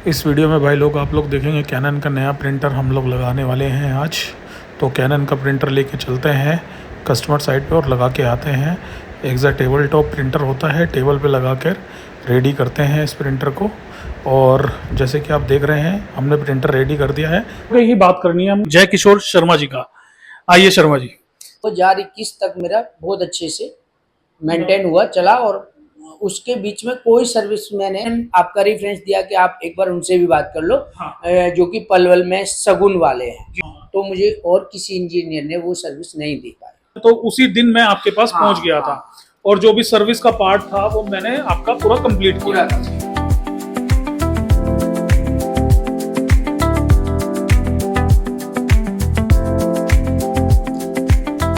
इस वीडियो में भाई लोग आप लोग देखेंगे कैनन का नया प्रिंटर हम लोग लगाने वाले हैं आज। तो कैनन का प्रिंटर लेके चलते हैं कस्टमर साइट पे और लगा के आते हैं। एक टेबल टॉप प्रिंटर होता है, टेबल पे लगा कर रेडी करते हैं इस प्रिंटर को। और जैसे कि आप देख रहे हैं हमने प्रिंटर रेडी कर दिया है। यही बात करनी है हम जय किशोर शर्मा जी का। आइए शर्मा जी। 2021 तक मेरा बहुत अच्छे से मेंटेन हुआ चला और उसके बीच में कोई सर्विस मैंने आपका रेफरेंस दिया कि आप एक बार उनसे भी बात कर लो। हाँ। जो कि पलवल में सगुन वाले हैं। तो मुझे और किसी इंजीनियर ने वो सर्विस नहीं दी पाई। तो उसी दिन मैं आपके पास पहुंच गया था और जो भी सर्विस का पार्ट था वो मैंने आपका पूरा कंप्लीट किया।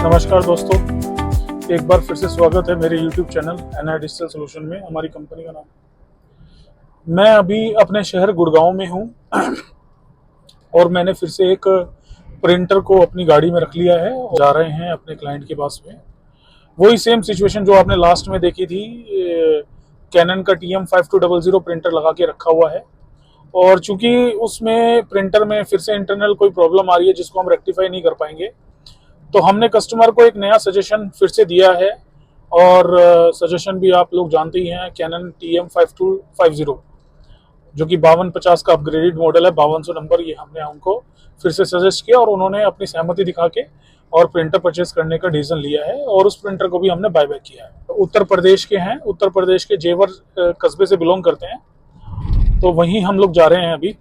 नमस्कार दोस्तों, एक बार फिर से स्वागत है मेरे YouTube channel NI digital solution में। हमारी कंपनी का नाम। मैं अभी अपने शहर गुड़गांव में हूँ और मैंने फिर से एक प्रिंटर को अपनी गाड़ी में रख लिया है और जा रहे हैं अपने क्लाइंट के पास में। वही सेम सिचुएशन जो आपने लास्ट में देखी थी, कैनन का TM5200 प्रिंटर लगा के रखा हुआ है और चूंकि उसमें प्रिंटर में फिर से इंटरनल कोई प्रॉब्लम आ रही है जिसको हम रेक्टिफाई नहीं कर पाएंगे, तो हमने कस्टमर को एक नया सजेशन फिर से दिया है। और सजेशन भी आप लोग जानते ही हैं, कैनन TM5250 जो कि 5250 का अपग्रेडेड मॉडल है, 5200 नंबर। ये हमने उनको फिर से सजेस्ट किया और उन्होंने अपनी सहमति दिखा के और प्रिंटर परचेज करने का डिसीजन लिया है और उस प्रिंटर को भी हमने बायबैक किया है। उत्तर प्रदेश के हैं, उत्तर प्रदेश के जेवर कस्बे से बिलोंग करते हैं, तो वहीं हम लोग जा रहे हैं अभी।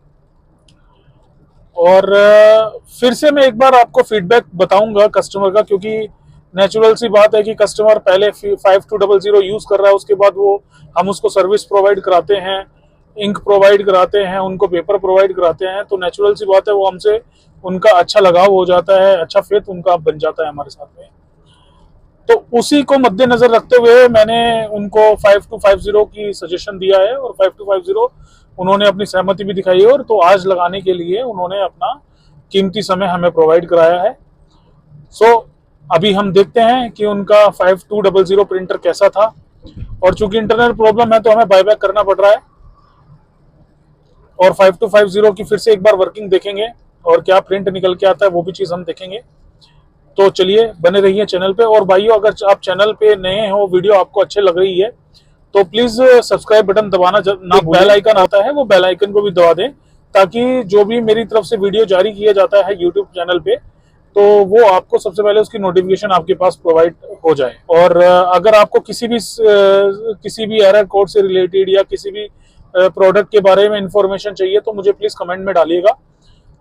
और फिर से मैं एक बार आपको फीडबैक बताऊंगा कस्टमर का, क्योंकि नेचुरल सी बात है कि कस्टमर पहले 5200 यूज कर रहा है, उसके बाद वो हम उसको सर्विस प्रोवाइड कराते हैं, इंक प्रोवाइड कराते हैं, उनको पेपर प्रोवाइड कराते हैं, तो नेचुरल सी बात है वो हमसे उनका अच्छा लगाव हो जाता है, अच्छा फेथ उनका बन जाता है हमारे साथ में। तो उसी को मद्देनजर रखते हुए मैंने उनको 5250 की सजेशन दिया है और 5250 उन्होंने अपनी सहमति भी दिखाई है। और तो आज लगाने के लिए उन्होंने अपना कीमती समय हमें प्रोवाइड कराया है। सो अभी हम देखते हैं कि उनका 5200 प्रिंटर कैसा था, और चूंकि इंटरनल प्रॉब्लम है तो हमें बायबैक करना पड़ रहा है और 5250 की फिर से एक बार वर्किंग देखेंगे और क्या प्रिंट निकल के आता है वो भी चीज हम देखेंगे। तो चलिए बने रहिए चैनल पे। और भाइयों, अगर आप चैनल पे नए हो, वीडियो आपको अच्छे लग रही है, तो प्लीज सब्सक्राइब बटन दबाना ना, बेल आइकन आता है वो बेल आइकन को भी दबा दें, ताकि जो भी मेरी तरफ से वीडियो जारी किया जाता है यूट्यूब चैनल पे, तो वो आपको सबसे पहले उसकी नोटिफिकेशन आपके पास प्रोवाइड हो जाए। और अगर आपको किसी भी एरर कोड से रिलेटेड या किसी भी प्रोडक्ट के बारे में इंफॉर्मेशन चाहिए तो मुझे प्लीज कमेंट में डालिएगा,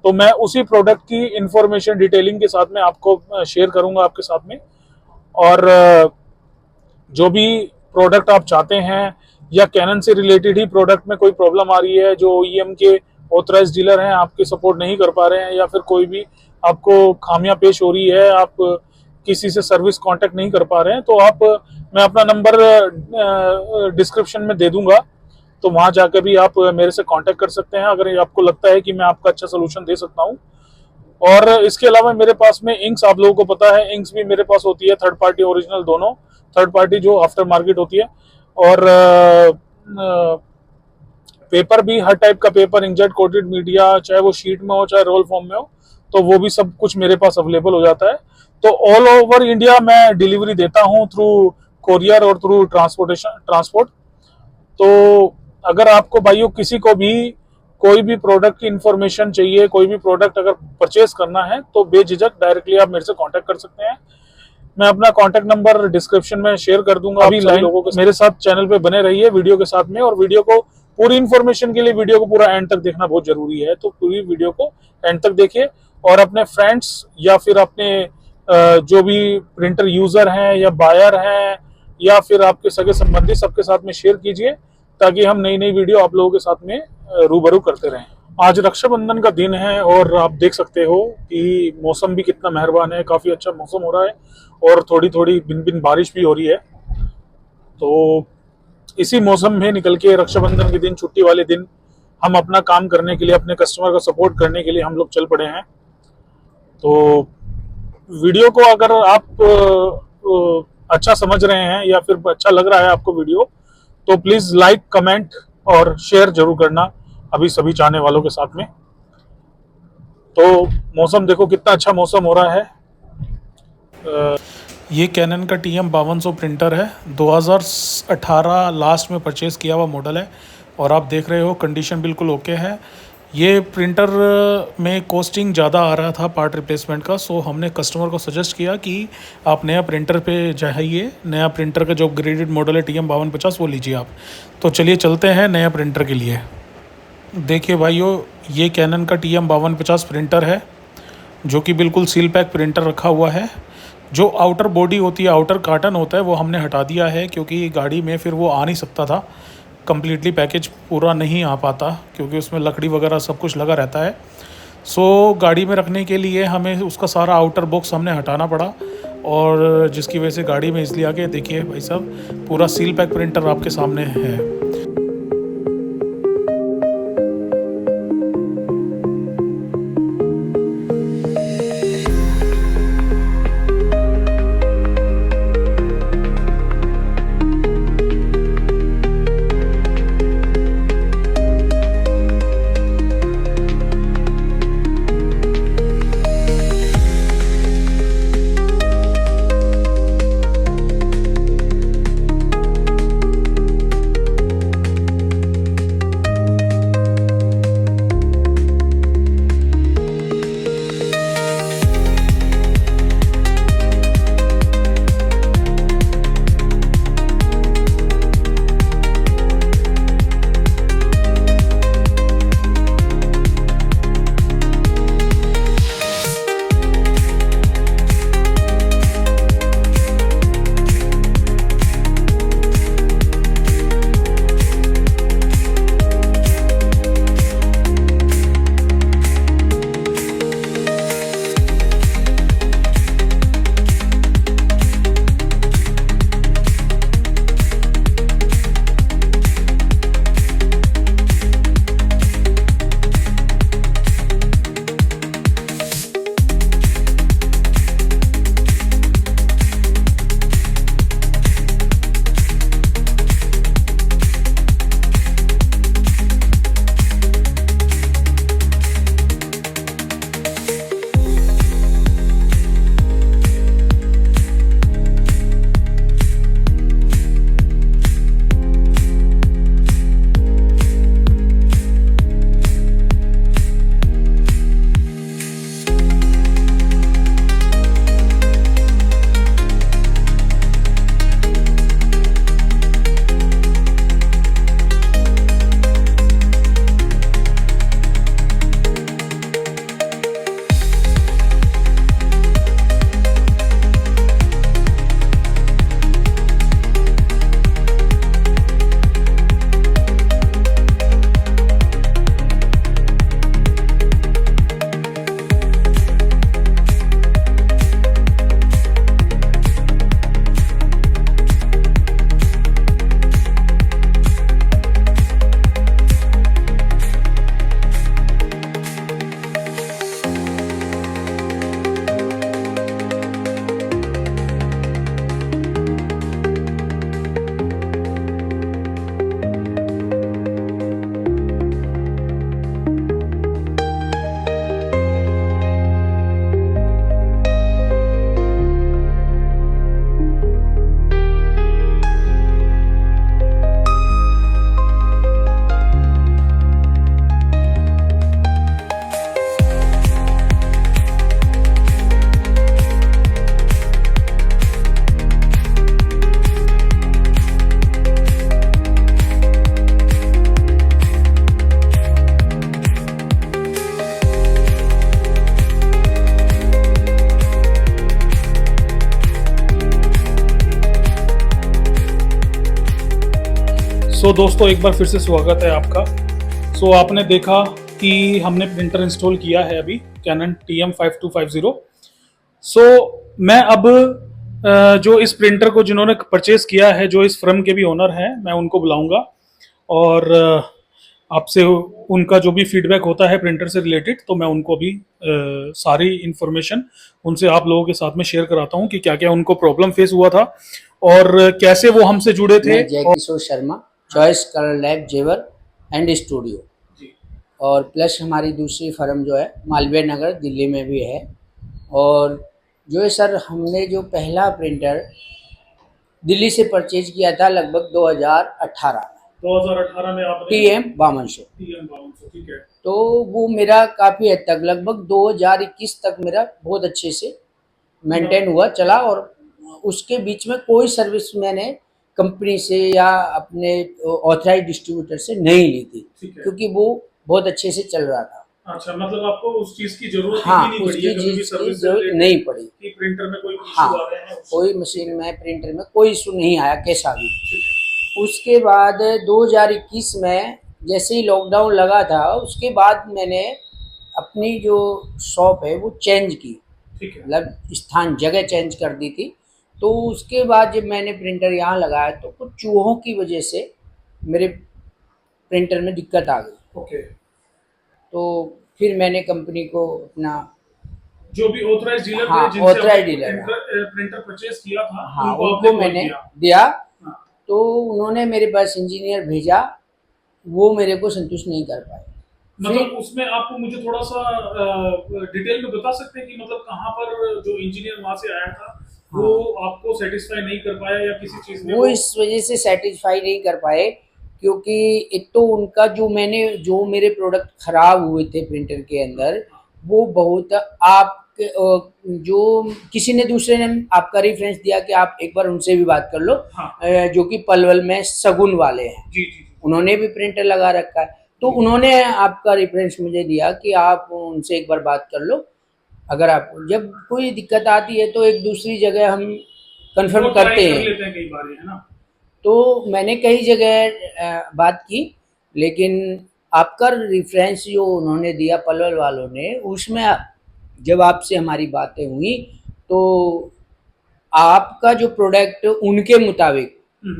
तो मैं उसी प्रोडक्ट की इंफॉर्मेशन डिटेलिंग के साथ में आपको शेयर करूंगा आपके साथ में। और जो भी प्रोडक्ट आप चाहते हैं या कैनन से रिलेटेड ही प्रोडक्ट में कोई प्रॉब्लम आ रही है, जो OEM के ऑथराइज डीलर हैं आपके सपोर्ट नहीं कर पा रहे हैं, या फिर कोई भी आपको खामियां पेश हो रही है, आप किसी से सर्विस कांटेक्ट नहीं कर पा रहे हैं, तो मैं अपना नंबर डिस्क्रिप्शन में दे दूंगा, तो वहां जाकर भी आप मेरे से कांटेक्ट कर सकते हैं अगर आपको लगता है कि मैं आपका अच्छा सोल्यूशन दे सकता हूं। और इसके अलावा मेरे पास में इंक्स, आप लोगों को पता है, इंक्स भी मेरे पास होती है, थर्ड पार्टी ओरिजिनल दोनों, थर्ड पार्टी जो आफ्टर मार्केट होती है, और पेपर भी हर टाइप का पेपर, इंकजेट कोटेड मीडिया, चाहे वो शीट में हो चाहे रोल फॉर्म में हो, तो वो भी सब कुछ मेरे पास अवेलेबल हो जाता है। तो ऑल ओवर इंडिया मैं डिलीवरी देता हूँ थ्रू कोरियर और थ्रू ट्रांसपोर्ट। तो अगर आपको भाइयों किसी को भी कोई भी प्रोडक्ट की इंफॉर्मेशन चाहिए, कोई भी प्रोडक्ट अगर परचेज करना है, तो बेझिझक डायरेक्टली आप मेरे से कांटेक्ट कर सकते हैं। मैं अपना कांटेक्ट नंबर डिस्क्रिप्शन में शेयर कर दूंगा। अभी लाइन लोगों के मेरे साथ चैनल पे बने रहिए वीडियो के साथ में, और वीडियो को पूरी इंफॉर्मेशन के लिए वीडियो को पूरा एंड तक देखना बहुत जरूरी है, तो पूरी वीडियो को एंड तक देखिए और अपने फ्रेंड्स या फिर अपने जो भी प्रिंटर यूजर हैं या बायर हैं या फिर आपके सगे संबंधी, सबके साथ में शेयर कीजिए, ताकि हम नई नई वीडियो आप लोगों के साथ में रूबरू करते रहें। आज रक्षाबंधन का दिन है और आप देख सकते हो कि मौसम भी कितना मेहरबान है, काफी अच्छा मौसम हो रहा है और थोड़ी थोड़ी बिन बिन बारिश भी हो रही है। तो इसी मौसम में निकल के रक्षाबंधन के दिन, छुट्टी वाले दिन, हम अपना काम करने के लिए, अपने कस्टमर का सपोर्ट करने के लिए हम लोग चल पड़े हैं। तो वीडियो को अगर आप अच्छा समझ रहे हैं या फिर अच्छा लग रहा है आपको वीडियो, तो प्लीज लाइक, कमेंट और शेयर जरूर करना। अभी सभी चाहने वालों के साथ में। तो मौसम देखो कितना अच्छा मौसम हो रहा है। ये कैनन का TM5200 प्रिंटर है, 2018 लास्ट में परचेज़ किया हुआ मॉडल है और आप देख रहे हो कंडीशन बिल्कुल ओके है। ये प्रिंटर में कॉस्टिंग ज़्यादा आ रहा था पार्ट रिप्लेसमेंट का, सो हमने कस्टमर को सजेस्ट किया कि आप नया प्रिंटर पे जाइए, नया प्रिंटर का जो अपग्रेडेड मॉडल है TM5250 वो लीजिए आप। तो चलिए चलते हैं नया प्रिंटर के लिए। देखिए भाइयों, ये कैनन का TM5250 प्रिंटर है जो कि बिल्कुल सील पैक प्रिंटर रखा हुआ है। जो आउटर बॉडी होती है, आउटर कार्टन होता है, वो हमने हटा दिया है क्योंकि गाड़ी में फिर वो आ नहीं सकता था, कम्प्लीटली पैकेज पूरा नहीं आ पाता क्योंकि उसमें लकड़ी वगैरह सब कुछ लगा रहता है। सो गाड़ी में रखने के लिए हमें उसका सारा आउटर बॉक्स हमने हटाना पड़ा और जिसकी वजह से गाड़ी में इसलिए आके देखिए भाई साहब पूरा सील पैक प्रिंटर आपके सामने है। सो दोस्तों एक बार फिर से स्वागत है आपका। सो आपने देखा कि हमने प्रिंटर इंस्टॉल किया है अभी कैनन TM5250। सो मैं अब जो इस प्रिंटर को जिन्होंने परचेज किया है, जो इस फर्म के भी ओनर हैं, मैं उनको बुलाऊंगा और आपसे उनका जो भी फीडबैक होता है प्रिंटर से रिलेटेड, तो मैं उनको भी सारी इंफॉर्मेशन उनसे आप लोगों के साथ में शेयर कराता हूं कि क्या क्या उनको प्रॉब्लम फेस हुआ था और कैसे वो हमसे जुड़े थे। मैं जय Kishore Sharma, choice colour lab जेवर एंड स्टूडियो। जी, और प्लस हमारी दूसरी फर्म जो है मालवीय नगर दिल्ली में भी है। और जो है सर, हमने जो पहला प्रिंटर दिल्ली से परचेज किया था लगभग 2018 में, 2018 में आपने TM 5200। ठीक है। तो वो मेरा काफ़ी हद तक लगभग 2021 तक मेरा बहुत अच्छे से मेंटेन हुआ, चला। और उसके बीच में कोई सर्विस मैंने कंपनी से या अपने ऑथराइज डिस्ट्रीब्यूटर से नहीं ली थी, ठीक है। क्योंकि वो बहुत अच्छे से चल रहा था। अच्छा, मतलब आपको उस चीज की जरूरत हाँ, ही नहीं पड़ी है, उसकी कभी भी चीज की सर्विस से जरूरत रिलेटेड नहीं पड़ी। कि प्रिंटर में कोई इशू हाँ, आ रहे हैं उससे? कोई मशीन में प्रिंटर में कोई इशू नहीं आया कैसा भी। ठीक है। उसके बाद 2021 में जैसे ही लॉकडाउन लगा था, उसके बाद मैंने अपनी जो शॉप है वो चेंज की, ठीक है। मतलब स्थान जगह चेंज कर दी थी। तो उसके बाद जब मैंने प्रिंटर यहाँ लगाया तो कुछ चूहों की वजह से मेरे प्रिंटर में दिक्कत आ गई। ओके। तो फिर मैंने कंपनी को अपना, जो भी ऑथराइज डीलर हाँ, थे जिनसे ऑथराइज आपने डीलर, प्रिंटर परचेज किया था, हाँ, उनको आपने उनको कॉल मैंने किया? दिया। हाँ। तो उन्होंने मेरे पास इंजीनियर भेजा, वो मेरे को संतुष्ट नहीं कर पाए। मतलब फिर उसमें आप मुझे थोड़ा सा डिटेल में बता सकते हैं कि मतलब कहाँ पर जो इंजीनियर वहां से आया था वो आपको सेटिस्फाई नहीं कर पाया या किसी चीज में वो इस वजह से सेटिस्फाई नहीं कर पाए, क्योंकि एक तो उनका जो मेरे प्रोडक्ट खराब हुए थे प्रिंटर के अंदर, वो बहुत आप जो किसी ने दूसरे ने आपका रेफरेंस दिया कि आप एक बार उनसे भी बात कर लो। हाँ। जो कि पलवल में सगुन वाले हैं, जी जी जी। उन्होंने भी प्रिंटर लगा रखा है। तो उन्होंने आपका रेफरेंस मुझे दिया कि आप उनसे एक बार बात कर लो। अगर आप जब कोई दिक्कत आती है तो एक दूसरी जगह हम कंफर्म वो ट्राई करते कर हैं। लेते हैं कई बार, है ना? तो मैंने कई जगह बात की, लेकिन आपका रेफरेंस जो उन्होंने दिया पलवल वालों ने, उसमें जब आपसे हमारी बातें हुई तो आपका जो प्रोडक्ट उनके मुताबिक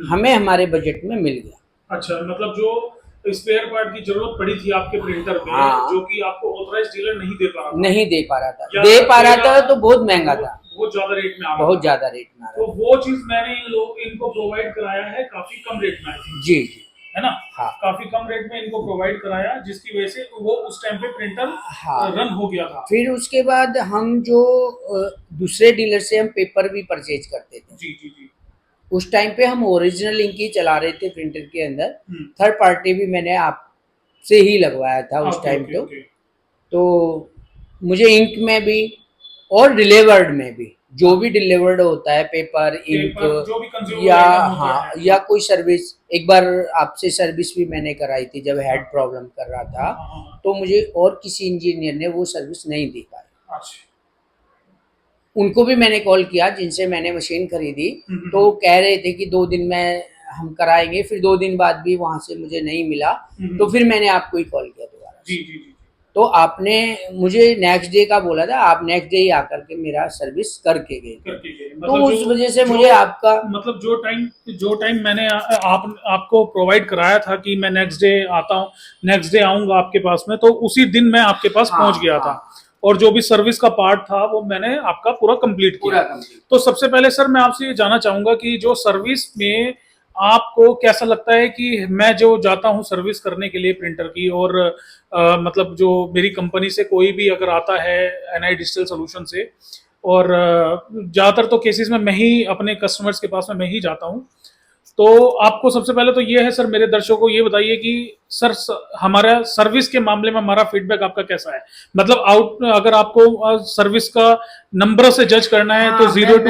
हमें हमारे बजट में मिल गया। अच्छा, मतलब जो स्पेयर पार्ट की जरूरत पड़ी थी आपके प्रिंटर में, हाँ, जो कि आपको ऑथराइज डीलर नहीं दे पा रहा था, नहीं दे पा रहा था, या दे पा रहा था देगा तो बहुत महंगा था, बहुत ज्यादा रेट में आ रहा बहुत था। ज्यादा रेट में आ रहा तो वो चीज मैंने इनको प्रोवाइड कराया है काफी कम रेट में, था। जी जी, है ना? हाँ काफी कम रेट में इनको प्रोवाइड कराया, जिसकी वजह से वो उस टाइम पे प्रिंटर हाँ। रन हो गया था। फिर उसके बाद हम जो दूसरे डीलर से हम पेपर भी परचेज करते थे, जी जी जी। उस टाइम पे हम ओरिजिनल इंक ही चला रहे थे प्रिंटर के अंदर। हम्म। थर्ड पार्टी भी मैंने आपसे ही लगवाया था उस ओके टाइम। Okay okay. तो मुझे इंक में भी और डिलीवर्ड में भी, जो भी डिलीवर्ड होता है पेपर, इंक पेपर जो भी कंज्यूमर या आइटम होता हाँ, है, या कोई सर्विस, एक बार आपसे सर्विस भी मैंने कराई थी जब हेड प्रॉब्लम कर रहा था। हाँ, हाँ, हाँ। तो मुझे और किसी इंजीनियर ने वो सर्विस नहीं दी पाई। अच्छा। उनको भी मैंने कॉल किया जिनसे मैंने मशीन खरीदी, तो कह रहे थे कि 2 दिन में हम कराएंगे। फिर 2 दिन बाद भी वहां से मुझे नहीं मिला, तो फिर मैंने आपको ही कॉल किया दोबारा। जी जी जी। तो आपने मुझे नेक्स्ट डे का बोला था, आप नेक्स्ट डे ही आकर के मेरा सर्विस करके गए। करके गए, तो मतलब उस वजह से मुझे आपका, मतलब जो टाइम मैंने आपको प्रोवाइड कराया था कि मैं नेक्स्ट डे आता हूँ, नेक्स्ट डे आऊंगा आपके पास में, तो उसी दिन मैं आपके पास हाँ, पहुंच गया था। और जो भी सर्विस का पार्ट था वो मैंने आपका पूरा कंप्लीट किया। तो सबसे पहले सर मैं आपसे ये जानना चाहूंगा कि जो सर्विस में आपको कैसा लगता है कि मैं जो जाता हूँ सर्विस करने के लिए प्रिंटर की, और मतलब जो मेरी कंपनी से कोई भी अगर आता है एनआई डिजिटल सोल्यूशन से, और ज़्यादातर तो केसेस में मैं ही अपने कस्टमर्स के पास में मैं ही जाता हूँ, तो आपको सबसे पहले तो ये है सर, मेरे दर्शकों को ये बताइए कि सर हमारा सर्विस के मामले में हमारा फीडबैक आपका कैसा है? मतलब अगर आपको सर्विस का नंबर से जज करना है तो 0 to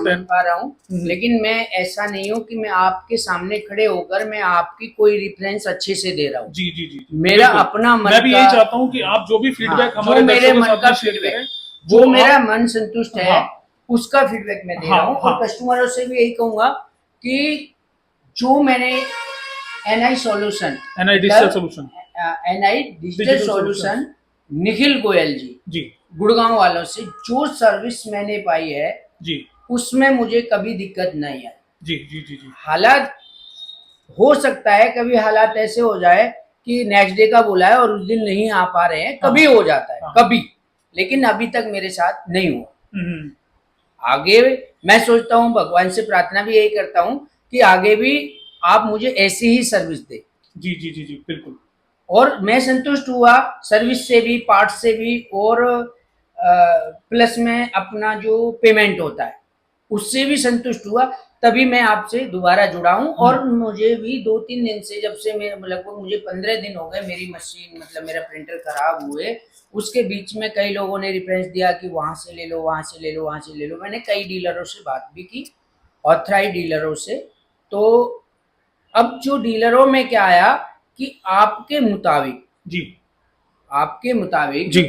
10 पा रहा हूँ, लेकिन मैं ऐसा नहीं हूँ कि मैं आपके सामने खड़े होकर मैं आपकी कोई रेफरेंस अच्छे से दे रहा हूँ। जी जी जी, मेरा अपना मन, मैं भी यही चाहता हूँ कि आप जो भी फीडबैक हमारे मेरे मन का शेयर फीडबैक, करें, जो मेरा मन संतुष्ट है, हाँ, उसका फीडबैक मैं दे रहा हूँ। और कस्टमरों से भी यही कहूंगा कि जो मैंने NI solution, NI digital solution Nikhil Goyal ji Gurgaon वालों से जो सर्विस मैंने पाई है जी, उसमें मुझे कभी दिक्कत नहीं आई। जी जी जी जी। हालात हो सकता है, कभी हालात ऐसे हो जाए कि नेक्स्ट डे का बोला है और उस दिन नहीं आ पा रहे हैं, कभी हो जाता है, कभी, लेकिन अभी तक मेरे साथ नहीं हुआ। आगे मैं सोचता हूँ, भगवान से प्रार्थना भी यही करता हूँ कि आगे भी आप मुझे ऐसी ही सर्विस दे। जी जी जी जी, बिल्कुल। और मैं संतुष्ट हुआ सर्विस से भी, पार्ट से भी, और प्लस में अपना जो पेमेंट होता है उससे भी संतुष्ट हुआ। तभी मैं आपसे दोबारा जुड़ा हूँ। और मुझे भी 2-3 दिन से, जब से मैं लगभग मुझे 15 दिन हो गए मेरी मशीन मतलब मेरा प्रिंटर खराब हुए, उसके बीच में कई लोगों ने रेफरेंस दिया कि वहां से ले लो, वहां से ले लो, वहां से ले लो। मैंने कई डीलरों से बात भी की, ऑथराइज डीलरों से। तो अब जो डीलरों में क्या आया कि आपके मुताबिक जी जी जी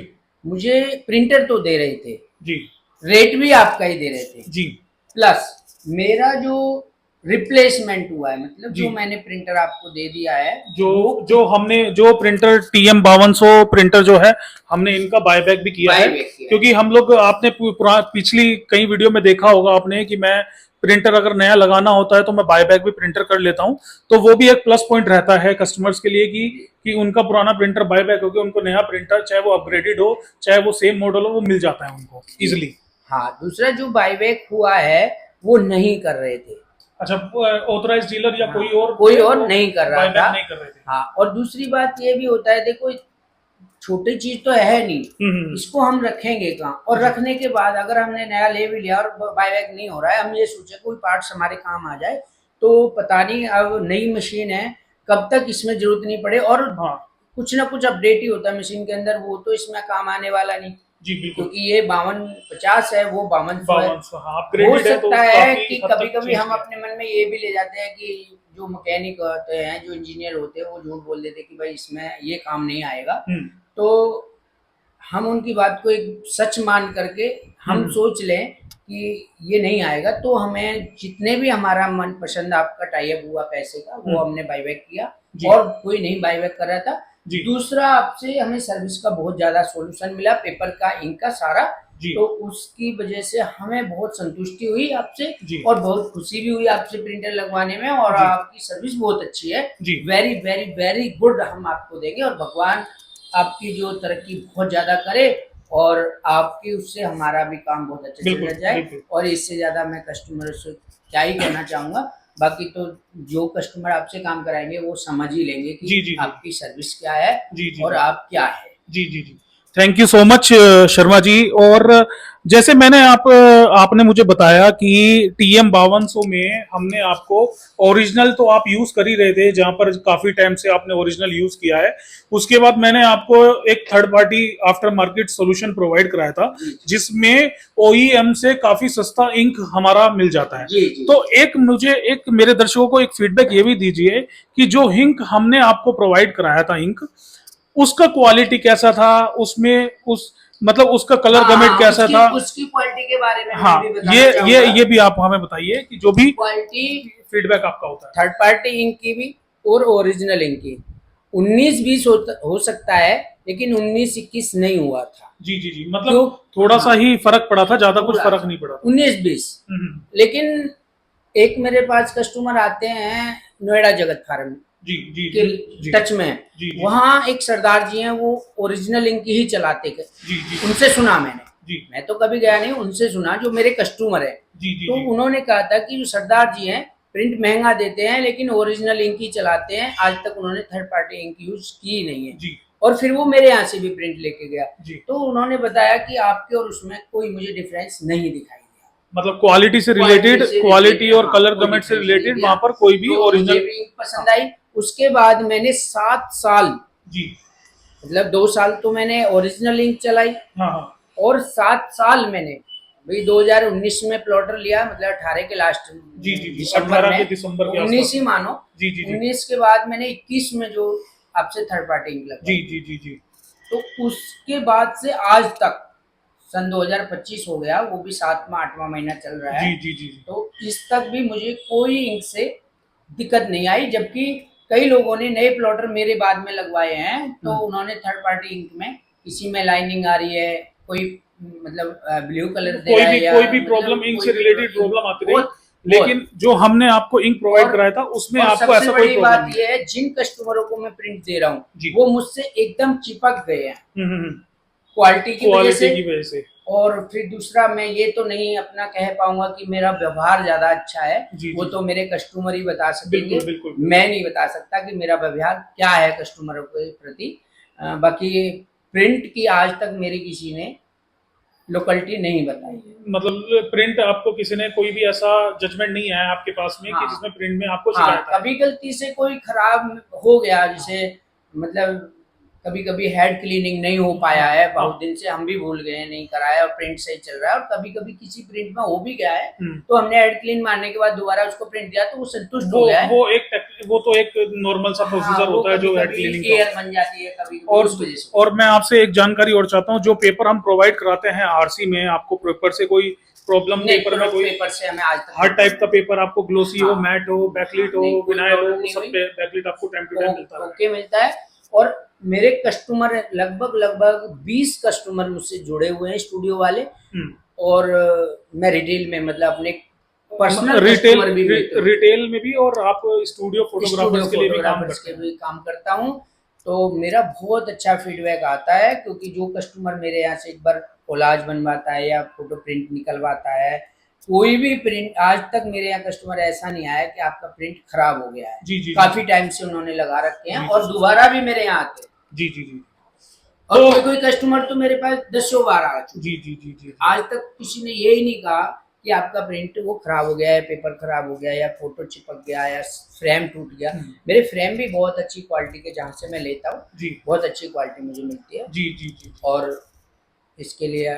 मुझे प्रिंटर तो दे रहे थे जी, रेट भी आपका ही दे रहे थे जी, प्लस मेरा जो रिप्लेसमेंट हुआ है, मतलब जी, जो मैंने प्रिंटर आपको दे दिया है जो हमने जो प्रिंटर TM 5200 प्रिंटर जो है, हमने इनका बायबैक भी किया है। बायबैक किया है। क्योंकि हम लोग, आपने पिछली कई वीडियो में देखा होगा आपने कि मैं प्रिंटर अगर नया लगाना होता है तो मैं बायबैक भी प्रिंटर कर लेता हूं। तो वो भी एक प्लस पॉइंट रहता है कस्टमर्स के लिए कि उनका पुराना प्रिंटर बायबैक हो गया, उनको नया प्रिंटर, चाहे वो अपग्रेडेड हो चाहे वो सेम मॉडल हो, वो मिल जाता है उनको इजिली। हाँ, दूसरा जो बायबैक हुआ है वो नहीं कर रहे थे। अच्छा, ऑथराइज डीलर या हाँ, कोई और नहीं कर रहा बायबैक था। नहीं कर रहे थे। हाँ, और दूसरी बात ये भी होता है, देखो छोटी चीज तो है नहीं, इसको हम रखेंगे कहाँ, और रखने के बाद अगर हमने नया ले भी लिया और बायबैक नहीं हो रहा है, हम ये सोचे कोई पार्ट्स हमारे काम आ जाए, तो पता नहीं अब नई मशीन है कब तक इसमें जरूरत नहीं पड़े। और हाँ, कुछ ना कुछ अपडेट ही होता है मशीन के अंदर, वो तो इसमें काम आने वाला नहीं। जी बिल्कुल, क्योंकि ये 5250 है, वो 5200 है। 5200, हाँ, हो अपग्रेडेड है तो सकता है काफी कि हद कभी तक कभी चेंज हम किया। अपने मन में ये भी ले जाते हैं कि जो मैकेनिक होते हैं, जो इंजीनियर होते हैं, वो झूठ बोल देते हैं कि भाई इसमें ये काम नहीं आएगा। तो हम उनकी बात को एक सच मान करके हम सोच लें कि ये नहीं आएगा, तो हमें जितने भी हमारा मन पसंद आपका टाई अप हुआ पैसे का, वो हमने बायबैक किया, और कोई नहीं बायबैक कर रहा था। दूसरा, आपसे हमें सर्विस का बहुत ज्यादा सॉल्यूशन मिला, पेपर का, इंक का सारा। तो उसकी वजह से हमें बहुत संतुष्टि हुई आपसे, और बहुत खुशी भी हुई आपसे प्रिंटर लगवाने में, और आपकी सर्विस बहुत अच्छी है। वेरी वेरी वेरी गुड हम आपको देंगे, और भगवान आपकी जो तरक्की बहुत ज्यादा करे, और आपकी उससे हमारा भी काम बहुत अच्छा चल जाए। और इससे ज्यादा मैं कस्टमर से क्या ही कहना चाहूंगा। बाकी तो जो कस्टमर आपसे काम कराएंगे वो समझ ही लेंगे कि आपकी सर्विस क्या है और आप क्या है। जी जी जी, thank you so much Sharma ji. और जैसे मैंने आपने मुझे बताया कि TM 5200 में हमने आपको ओरिजिनल, तो आप यूज कर ही रहे थे, जहां पर काफी टाइम से आपने ओरिजिनल यूज किया है। उसके बाद मैंने आपको एक third party after market solution provide कराया था, जिसमें OEM से काफी सस्ता इंक हमारा मिल जाता है। तो एक मेरे दर्शकों को एक फीडबैक ये भी दीजिए कि जो इंक हमने आपको प्रोवाइड कराया था, इंक, उसका क्वालिटी कैसा था, उसमें मतलब उसका कलर गमेट कैसा था, उसकी क्वालिटी के बारे में हाँ, ये भी आप हमें बताइए कि जो भी क्वालिटी फीडबैक आपका होता है थर्ड पार्टी इंक की भी और ओरिजिनल इंक की 19-20 हो सकता है, लेकिन 19-21 नहीं हुआ था। जी जी जी, मतलब थोड़ा सा ही फर्क पड़ा था, ज्यादा कुछ फर्क नहीं पड़ा। 19-20। लेकिन एक मेरे पास कस्टमर आते हैं नोएडा जगत फार्म जी जी के टच में, वहाँ एक सरदार जी हैं, वो ओरिजिनल इंक ही चलाते थे। उनसे सुना मैंने, मैं तो कभी गया नहीं, उनसे सुना, जो मेरे कस्टमर है। तो उन्होंने कहा था कि जो सरदार जी हैं प्रिंट महंगा देते हैं लेकिन ओरिजिनल इंक ही चलाते हैं, आज तक उन्होंने थर्ड पार्टी इंक यूज की नहीं है। और फिर वो मेरे यहाँ से भी प्रिंट लेके गया, तो उन्होंने बताया कि आपके और उसमें कोई मुझे डिफरेंस नहीं दिखाई दिया। मतलब क्वालिटी से रिलेटेड, क्वालिटी और कलर गमेट से रिलेटेड वहां पर कोई भी ओरिजिनल इंक पसंद आई। उसके बाद मैंने 7 साल, मतलब 2 साल तो मैंने ओरिजिनल इंक चलाई, और 7 साल मैंने भाई 2019 में प्लॉटर लिया, मतलब 18 के लास्ट दिसंबर में, 19 ही मानो। 19 के बाद मैंने 21 में जो आपसे थर्ड पार्टी इंक लगाई, तो उसके बाद से आज तक सन 2025 हो गया, वो भी 7वां-8वां महीना चल रहा है। तो इस तक भी मुझे कोई इंक से दिक्कत नहीं आई, जबकि कई लोगों ने नए प्लॉटर मेरे बाद में लगवाए हैं, तो उन्होंने थर्ड पार्टी इंक में किसी में लाइनिंग आ रही है, कोई मतलब ब्लू कलर दे रहा है, कोई भी प्रॉब्लम इंक से रिलेटेड प्रॉब्लम आती रही, लेकिन जो हमने आपको इंक प्रोवाइड कराया था उसमें आपको ऐसा कोई प्रॉब्लम बात ये है, जिन कस्टमरों को मैं प्रिंट दे रहा हूँ वो मुझसे एकदम चिपक गए हैं क्वालिटी की वजह से, और फिर दूसरा, मैं ये तो नहीं अपना कह पाऊंगा कि मेरा व्यवहार ज्यादा अच्छा है, जी, वो जी। तो मेरे कस्टमर ही बता सकेंगे। बिल्कुल, बिल्कुल। मैं नहीं बता सकता कि मेरा व्यवहार क्या है कस्टमरों के प्रति। बाकी प्रिंट की आज तक मेरी किसी ने लोकलिटी नहीं बताई है। मतलब प्रिंट आपको किसी ने कोई भी ऐसा जजमेंट नहीं आया आपके पास में कि हाँ जिसमें प्रिंट में आपको हाँ, शिकायत आई? कभी गलती से कोई खराब हो गया, जैसे मतलब कभी कभी हेड क्लीनिंग नहीं हो पाया है, बहुत दिन से हम भी भूल गए हैं, नहीं कराया और प्रिंट सही चल रहा है, और कभी कभी किसी प्रिंट में हो भी गया है तो हमने हेड क्लीन मारने के बाद दोबारा उसको प्रिंट दिया तो वो संतुष्ट हो गया है। वो तो एक नॉर्मल सा हाँ, प्रोसीजर वो होता है जो कभी हेड कभी क्लीनिंग एयर का। बन जाती है कभी और उस वजह से। और मैं आपसे एक जानकारी और चाहता हूँ, जो पेपर हम प्रोवाइड कराते हैं आरसी में, आपको पेपर से कोई प्रॉब्लम, नहीं, पेपर में कोई पेपर से हमें आज तक हर टाइप का पेपर आपको, ग्लोसी हो, हाँ, मैट हो, बैकलिट हो, नहीं, कोई विनाइल प्रॉब्लम हो, नहीं सब हुई। बैकलिट आपको टाइम टू टाइम मिलता है। ओके मिलता है। और मेरे कस्टमर लगभग लगभग 20 कस्टमर मुझसे जुड़े हुए हैं, स्टूडियो वाले। और मैं रिटेल में मतलब अपने पर्सनल रिटेल कस्टमर भी मिलते हैं। रिटेल में भी, और आप स्टूडियो फोटोग्राफर्स के लिए भी काम फोटोग्राफर्स करते के हैं? भी काम करता हूँ। तो मेरा बहुत अच्छा फीडबैक आता है, क्योंकि जो कस्टमर मेरे यहाँ से एक बार कोलाज बनवाता है या फोटो प्रिंट निकलवाता है, कोई भी प्रिंट, आज तक मेरे यहाँ कस्टमर ऐसा नहीं आया कि आपका प्रिंट खराब हो गया है। जी, जी, काफी जी। टाइम से उन्होंने लगा रखे हैं जी, और जी। दोबारा भी मेरे यहाँ आते हैं। जी, जी, जी। और तो कोई कोई कस्टमर तो मेरे पास 10 बार आ चुके। जी, जी, जी, जी। आज तक किसी ने ये ही नहीं कहा कि आपका प्रिंट वो खराब हो गया है, पेपर खराब हो गया, या फोटो चिपक गया, या फ्रेम टूट गया। मेरे फ्रेम भी बहुत अच्छी क्वालिटी के जहाँ से मैं लेता हूँ, जी, बहुत अच्छी क्वालिटी मुझे मिलती है। जी, जी, जी। और इसके लिए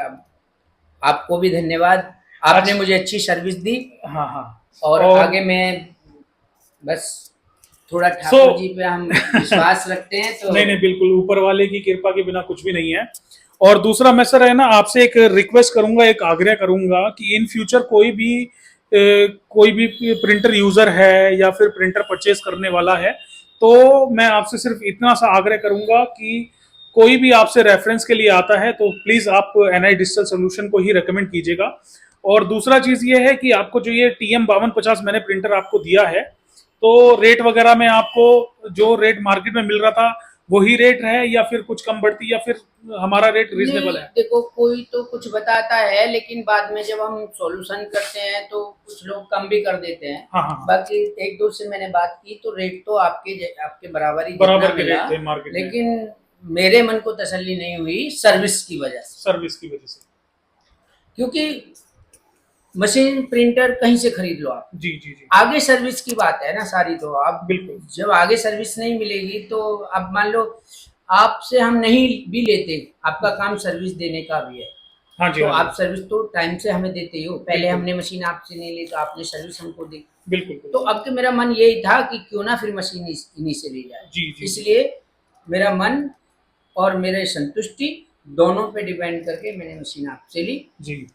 आपको भी धन्यवाद, आपने मुझे अच्छी सर्विस दी। हाँ, हाँ। और आगे मैं बस थोड़ा ठाकुर जी पे हम विश्वास रखते हैं तो नहीं, नहीं, बिल्कुल ऊपर वाले की कृपा के बिना कुछ भी नहीं है। और दूसरा मैं सर है ना, आपसे एक रिक्वेस्ट करूंगा, एक आग्रह करूंगा कि इन फ्यूचर कोई भी प्रिंटर यूजर है या फिर प्रिंटर परचेज करने वाला है, तो मैं आपसे सिर्फ इतना सा आग्रह करूंगा कि कोई भी आपसे रेफरेंस के लिए आता है तो प्लीज आप एनआई डिजिटल सोल्यूशन को ही रेकमेंड कीजिएगा। और दूसरा चीज ये है कि आपको जो ये TM5250 मैंने प्रिंटर आपको दिया है, तो रेट वगैरह में आपको जो रेट मार्केट में मिल रहा था वही रेट है, या फिर कुछ कम बढ़ती, या फिर हमारा रेट रीजनेबल है? देखो, कोई तो कुछ बताता है, लेकिन बाद में जब हम सॉल्यूशन करते हैं तो कुछ लोग कम भी कर देते हैं। हाँ, हाँ। बाकी एक दो से मैंने बात की तो रेट तो आपके बराबर ही बराबर जितना के मिला, रेट थे मार्केट में। लेकिन मेरे मन को तसल्ली नहीं हुई सर्विस की वजह से। सर्विस की वजह से। क्योंकि मशीन प्रिंटर कहीं से खरीद लो आप, जी, जी, जी। आगे सर्विस की बात है ना सारी। तो आप बिल्कुल। जब आगे सर्विस नहीं मिलेगी तो अब मान लो आपसे हम नहीं भी लेते, आपका काम सर्विस देने का भी है। हाँ जी, तो हाँ जी। आप सर्विस तो टाइम से हमें देते ही हो। पहले बिल्कुल। हमने मशीन आपसे नहीं ली तो आपने सर्विस हमको दी। बिल्कुल, तो बिल्कुल। अब तो मेरा मन यही था कि क्यों ना फिर मशीन इन्हीं से ली जाए। जी, जी। इसलिए मेरा मन और मेरे संतुष्टि दोनों पे डिपेंड करके मैंने मशीन आपसे ली। जी।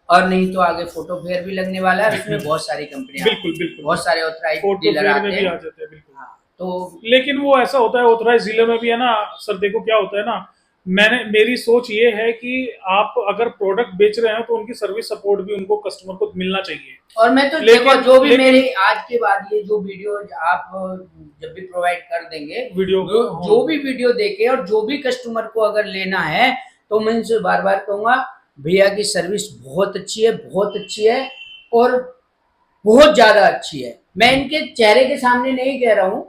और नहीं तो आगे फोटो फेयर भी लगने वाला है, उसमें बहुत सारी कंपनियां, बिल्कुल, बिल्कुल। बहुत सारे ऑथराइज्ड फोटो डीलर फेयर आते में भी हैं। आ जाते हैं, बिल्कुल। हाँ, तो लेकिन वो ऐसा होता है ऑथराइज डीलर में भी है ना सर, देखो क्या होता है ना, मेरी सोच ये है कि आप अगर प्रोडक्ट बेच रहे हैं तो उनकी सर्विस सपोर्ट भी उनको कस्टमर को मिलना चाहिए। और मैं तो देखो, जो भी मेरे आज के बाद ये जो वीडियो आप जब भी प्रोवाइड कर देंगे वीडियो, जो भी वीडियो देखे और जो भी कस्टमर को अगर लेना है, तो मैं इनसे बार बार कहूंगा, भैया की सर्विस बहुत अच्छी है, बहुत अच्छी है और बहुत ज्यादा अच्छी है। मैं इनके चेहरे के सामने नहीं कह रहा हूं,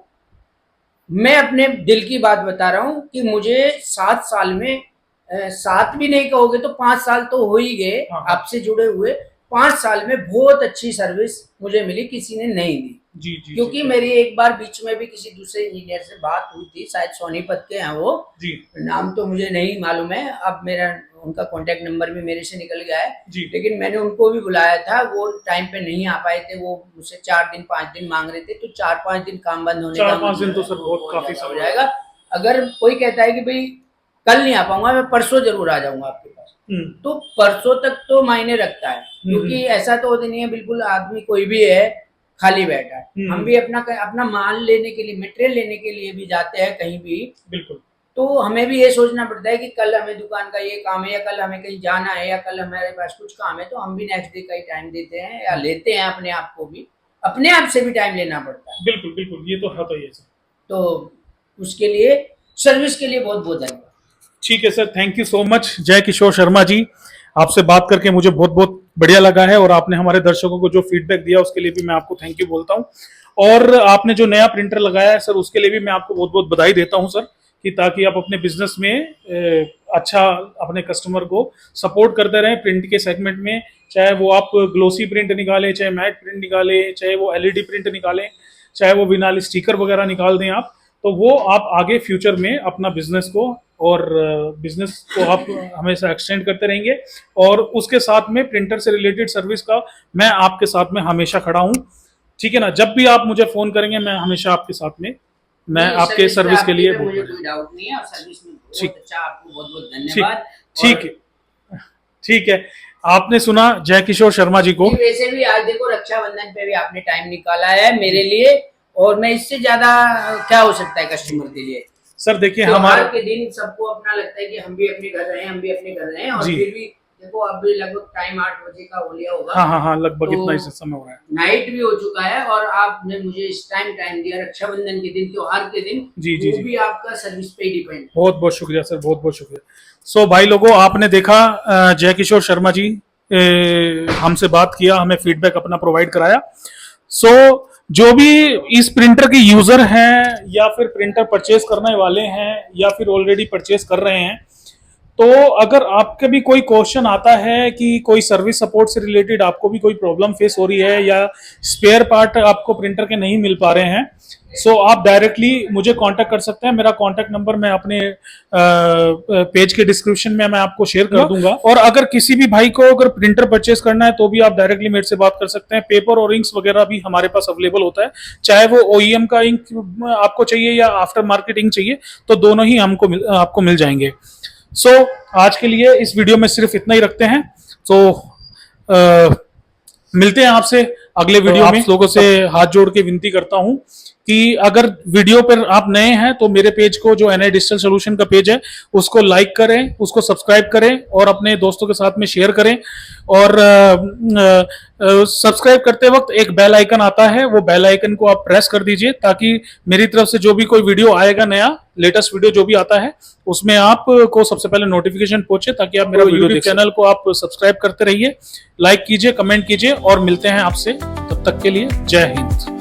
मैं अपने दिल की बात बता रहा हूं कि मुझे 7 साल में 7 भी नहीं कहोगे तो 5 साल तो हो ही गए आपसे जुड़े हुए। 5 साल में बहुत अच्छी सर्विस मुझे मिली, किसी ने नहीं दी। जी, जी, क्योंकि जी, मेरी एक बार बीच में भी किसी दूसरे इंजीनियर से बात हुई थी, शायद सोनीपत के हैं वो, जी, नाम तो मुझे नहीं मालूम है। अब मेरा उनका कांटेक्ट नंबर भी मेरे से निकल गया है, जी। लेकिन मैंने उनको भी बुलाया था, वो टाइम पे नहीं आ पाए थे। वो मुझसे 4 दिन 5 दिन मांग रहे थे, तो 4-5 दिन काम बंद होने का 4-5 दिन तो सर बहुत काफी हो समय जाएगा। अगर कोई कहता है कि भाई कल नहीं आ पाऊंगा, मैं परसों जरूर आ जाऊंगा आपके पास, तो परसों तक तो मायने रखता है। क्योंकि ऐसा तो नहीं है बिल्कुल आदमी कोई भी है खाली बैठा है। हम भी अपना माल लेने के लिए, मटेरियल लेने के लिए भी जाते हैं कहीं भी, बिल्कुल। तो हमें भी ये सोचना पड़ता है कि कल हमें दुकान का ये काम है, या कल हमें कहीं जाना है, या कल हमारे पास कुछ काम है, तो हम भी नेक्स्ट डे का ही टाइम देते हैं या लेते हैं। अपने आप को भी, अपने आप से भी टाइम लेना पड़ता है। बिल्कुल, बिल्कुल, ये तो होता ही है सर। तो उसके लिए, सर्विस के लिए बहुत बहुत धन्यवाद। ठीक है sir, thank you so much. जय किशोर शर्मा जी, आपसे बात करके मुझे बहुत बहुत बढ़िया लगा है, और आपने हमारे दर्शकों को जो फीडबैक दिया उसके लिए भी मैं आपको थैंक यू बोलता हूँ। और आपने जो नया प्रिंटर लगाया है सर, उसके लिए भी मैं आपको बहुत बहुत बधाई देता हूँ सर, कि ताकि आप अपने बिजनेस में अच्छा अपने कस्टमर को सपोर्ट करते रहें प्रिंट के सेगमेंट में। चाहे वो आप ग्लोसी प्रिंट निकालें, चाहे मैट प्रिंट निकालें, चाहे वो एलईडी प्रिंट निकालें, चाहे वो विनाइल स्टिकर वगैरह निकाल दें आप, तो वो आप आगे फ्यूचर में अपना बिजनेस को और बिजनेस को आप हमेशा एक्सटेंड करते रहेंगे। और उसके साथ में प्रिंटर से रिलेटेड सर्विस का मैं आपके साथ में हमेशा खड़ा हूँ, ठीक है ना। जब भी आप मुझे फोन करेंगे मैं हमेशा आपके साथ में, मैं नहीं, आपके सर्विस के लिए मुझे कोई डाउट नहीं है, और सर्विस में ठीक। बहुत अच्छा, आपको बहुत बहुत ठीक धन्यवाद। ठीक है, ठीक है। आपने सुना जय किशोर शर्मा जी को। वैसे भी आज देखो रक्षाबंधन पे भी आपने टाइम निकाला है मेरे लिए, और मैं इससे ज्यादा क्या हो सकता है कस्टमर के लिए। सर देखिए त्योहार हमारे के दिन सबको अपना लगता है कि हम भी अपने घर रहे, हम भी अपने घर रहे, और जी। फिर भी देखो अब भी लगभग टाइम 8 बजे का हो लिया होगा। हाँ हाँ हाँ, लगभग तो इतना ही समय हो रहा है। नाइट भी हो चुका है, और आपने मुझे इस टाइम दिया रक्षाबंधन के दिन, त्योहार के दिन। जी जी वो जी, भी आपका सर्विस पे डिपेंड। बहुत बहुत शुक्रिया सर, बहुत बहुत शुक्रिया। सो भाई लोगों, आपने देखा जय किशोर शर्मा जी हमसे बात किया, हमें फीडबैक अपना प्रोवाइड कराया। सो जो भी इस प्रिंटर के यूजर हैं, या फिर प्रिंटर परचेज करने वाले हैं, या फिर ऑलरेडी परचेज कर रहे हैं, तो अगर आपके भी कोई क्वेश्चन आता है कि कोई सर्विस सपोर्ट से रिलेटेड आपको भी कोई प्रॉब्लम फेस हो रही है, या स्पेयर पार्ट आपको प्रिंटर के नहीं मिल पा रहे हैं, सो आप डायरेक्टली मुझे कांटेक्ट कर सकते हैं। मेरा कांटेक्ट नंबर मैं अपने पेज के डिस्क्रिप्शन में मैं आपको शेयर कर दूंगा। और अगर किसी भी भाई को अगर प्रिंटर परचेज करना है तो भी आप डायरेक्टली मेरे से बात कर सकते हैं। पेपर और इंक्स वगैरह भी हमारे पास अवेलेबल होता है, चाहे वो ओईएम का इंक आपको चाहिए या आफ्टर मार्केट इंक चाहिए, तो दोनों ही आपको मिल जाएंगे। सो आज के लिए इस वीडियो में सिर्फ इतना ही रखते हैं। मिलते हैं आपसे अगले वीडियो में। लोगों से हाथ जोड़ के विनती करता हूं कि अगर वीडियो पर आप नए हैं तो मेरे पेज को, जो एनआई डिजिटल सोल्यूशन का पेज है, उसको लाइक करें, उसको सब्सक्राइब करें, और अपने दोस्तों के साथ में शेयर करें। और सब्सक्राइब करते वक्त एक बेल आइकन आता है, वो बेल आइकन को आप प्रेस कर दीजिए, ताकि मेरी तरफ से जो भी कोई वीडियो आएगा, नया लेटेस्ट वीडियो जो भी आता है, उसमें आपको सबसे पहले नोटिफिकेशन पहुंचे, ताकि आप मेरा यूट्यूब चैनल को आप सब्सक्राइब करते रहिए। लाइक कीजिए, कमेंट कीजिए, और मिलते हैं आपसे, तब तक के लिए जय हिंद।